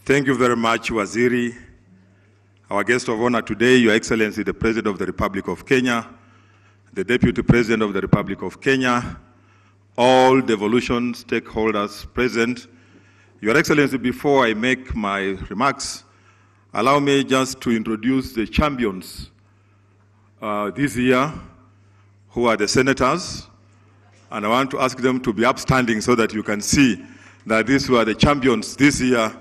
Thank you very much, Waziri. Our guest of honor today, Your Excellency, the President of the Republic of Kenya, the Deputy President of the Republic of Kenya, all devolution stakeholders present. Your Excellency, before I make my remarks, allow me just to introduce the champions this year, who are the senators, and I want to ask them to be upstanding so that you can see that these were the champions this year.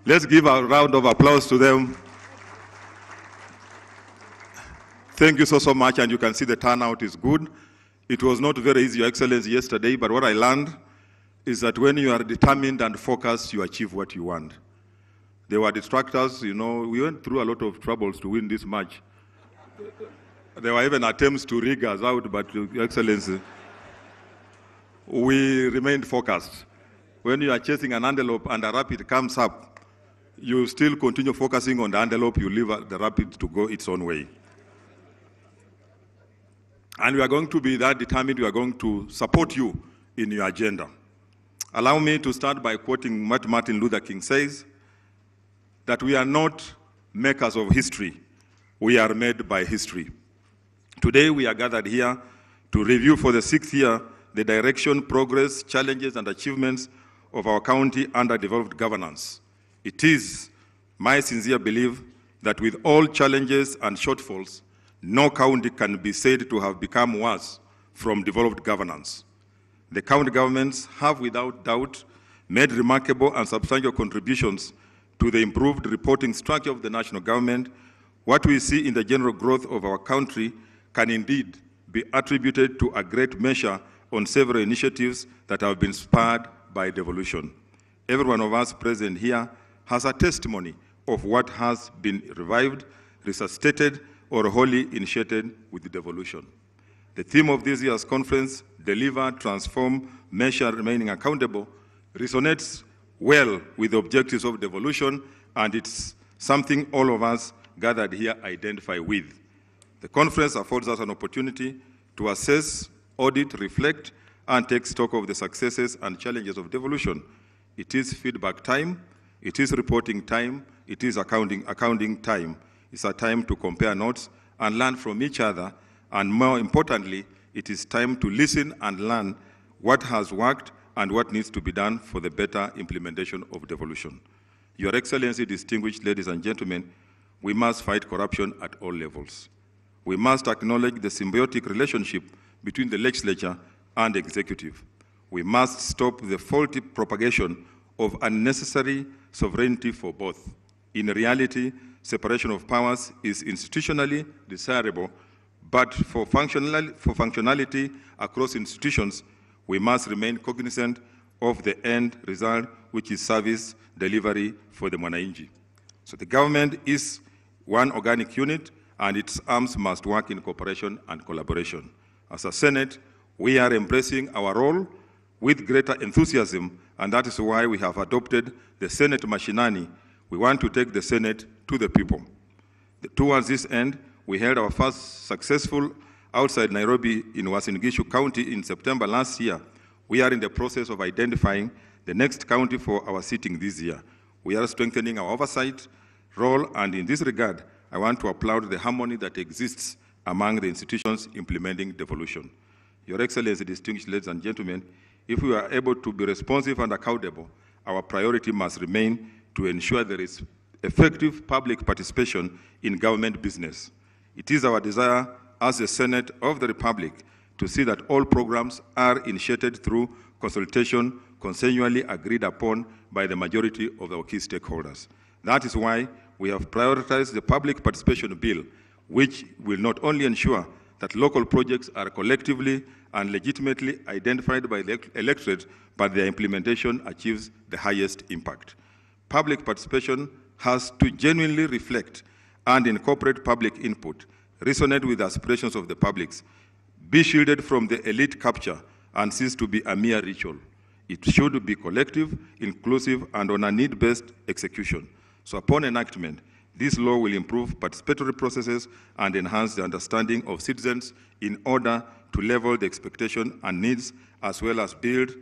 Let's give a round of applause to them. Thank you so much, and you can see the turnout is good. It was not very easy, Your Excellency, yesterday, but what I learned is that when you are determined and focused, you achieve what you want. There were distractors, you know, we went through a lot of troubles to win this match. There were even attempts to rig us out, but Your Excellency, we remained focused. When you are chasing an antelope and a rapid comes up, you still continue focusing on the antelope, you leave the rapid to go its own way. And we are going to be that determined, we are going to support you in your agenda. Allow me to start by quoting what Martin Luther King says, that we are not makers of history, we are made by history. Today we are gathered here to review for the 6th year the direction, progress, challenges, and achievements of our county under devolved governance. It is my sincere belief that with all challenges and shortfalls, no county can be said to have become worse from devolved governance. The county governments have without doubt made remarkable and substantial contributions to the improved reporting structure of the national government. What we see in the general growth of our country can indeed be attributed to a great measure on several initiatives that have been spurred by devolution. Every one of us present here has a testimony of what has been revived, resuscitated, or wholly initiated with the devolution. The theme of this year's conference, Deliver, Transform, Measure, Remaining Accountable, resonates well with the objectives of devolution, and it's something all of us gathered here identify with. The conference affords us an opportunity to assess, audit, reflect, and take stock of the successes and challenges of devolution. It is feedback time, it is reporting time, it is accounting time. It's a time to compare notes and learn from each other, and more importantly, it is time to listen and learn what has worked and what needs to be done for the better implementation of devolution. Your Excellency, distinguished ladies and gentlemen, we must fight corruption at all levels. We must acknowledge the symbiotic relationship between the legislature and the executive. We must stop the faulty propagation of unnecessary sovereignty for both. In reality, separation of powers is institutionally desirable, but for functionality across institutions, we must remain cognizant of the end result, which is service delivery for the mwananchi. So the government is one organic unit, and its arms must work in cooperation and collaboration. As a Senate, we are embracing our role with greater enthusiasm, and that is why we have adopted the Senate Mashinani. We want to take the Senate to the people. Towards this end, we held our first successful outside Nairobi in Uasin Gishu County in September last year. We are in the process of identifying the next county for our sitting this year. We are strengthening our oversight role, and in this regard, I want to applaud the harmony that exists among the institutions implementing devolution. Your Excellency, distinguished ladies and gentlemen, if we are able to be responsive and accountable, our priority must remain to ensure there is effective public participation in government business. It is our desire as the Senate of the Republic to see that all programs are initiated through consultation consensually agreed upon by the majority of our key stakeholders. That is why we have prioritized the Public Participation Bill, which will not only ensure that local projects are collectively and legitimately identified by the electorate, but their implementation achieves the highest impact. Public participation has to genuinely reflect and incorporate public input, resonate with the aspirations of the publics, be shielded from the elite capture, and cease to be a mere ritual. It should be collective, inclusive, and on a need-based execution. So upon enactment, this law will improve participatory processes and enhance the understanding of citizens in order to level the expectation and needs, as well as build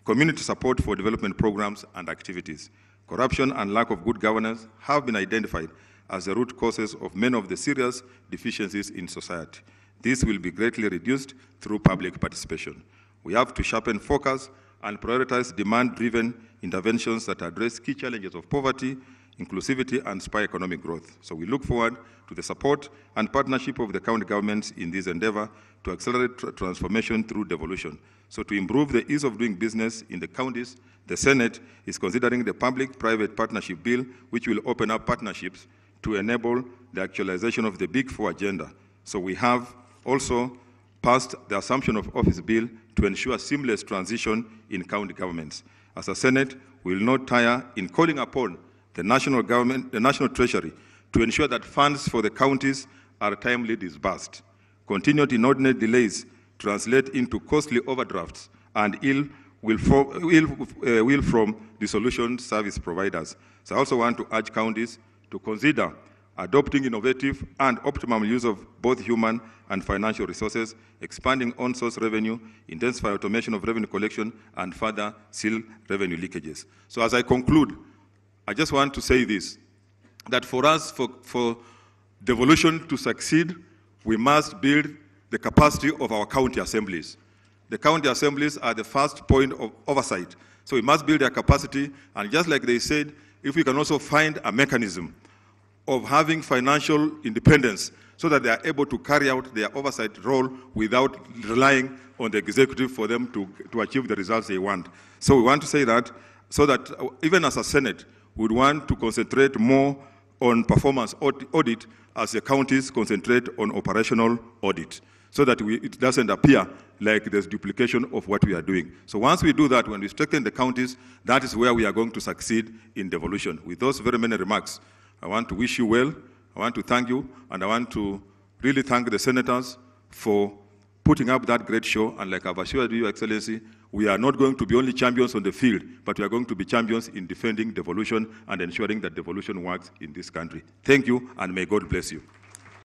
community support for development programs and activities. Corruption and lack of good governance have been identified as the root causes of many of the serious deficiencies in society. This will be greatly reduced through public participation. We have to sharpen focus and prioritize demand-driven interventions that address key challenges of poverty, inclusivity, and spur economic growth. So we look forward to the support and partnership of the county governments in this endeavor to accelerate transformation through devolution. So to improve the ease of doing business in the counties, the Senate is considering the public-private partnership bill, which will open up partnerships to enable the actualization of the Big Four agenda. So we have also passed the Assumption of Office bill to ensure seamless transition in county governments. As a Senate, we will not tire in calling upon the national government, the National Treasury, to ensure that funds for the counties are timely disbursed. Continued inordinate delays translate into costly overdrafts and ill will from dissolution service providers. So I also want to urge counties to consider adopting innovative and optimum use of both human and financial resources, expanding on-source revenue, intensify automation of revenue collection, and further seal revenue leakages. So as I conclude, I just want to say this, that for us, for devolution to succeed, we must build the capacity of our county assemblies. The county assemblies are the first point of oversight. So we must build their capacity, and just like they said, if we can also find a mechanism of having financial independence so that they are able to carry out their oversight role without relying on the executive for them to achieve the results they want. So we want to say that, so that even as a Senate, we would want to concentrate more on performance audit as the counties concentrate on operational audit, so that it doesn't appear like there's duplication of what we are doing. So once we do that, when we strengthen the counties, that is where we are going to succeed in devolution. With those very many remarks, I want to wish you well, I want to thank you, and I want to really thank the senators for putting up that great show. And like I've assured you, Your Excellency, we are not going to be only champions on the field, but we are going to be champions in defending devolution and ensuring that devolution works in this country. Thank you, and may God bless you.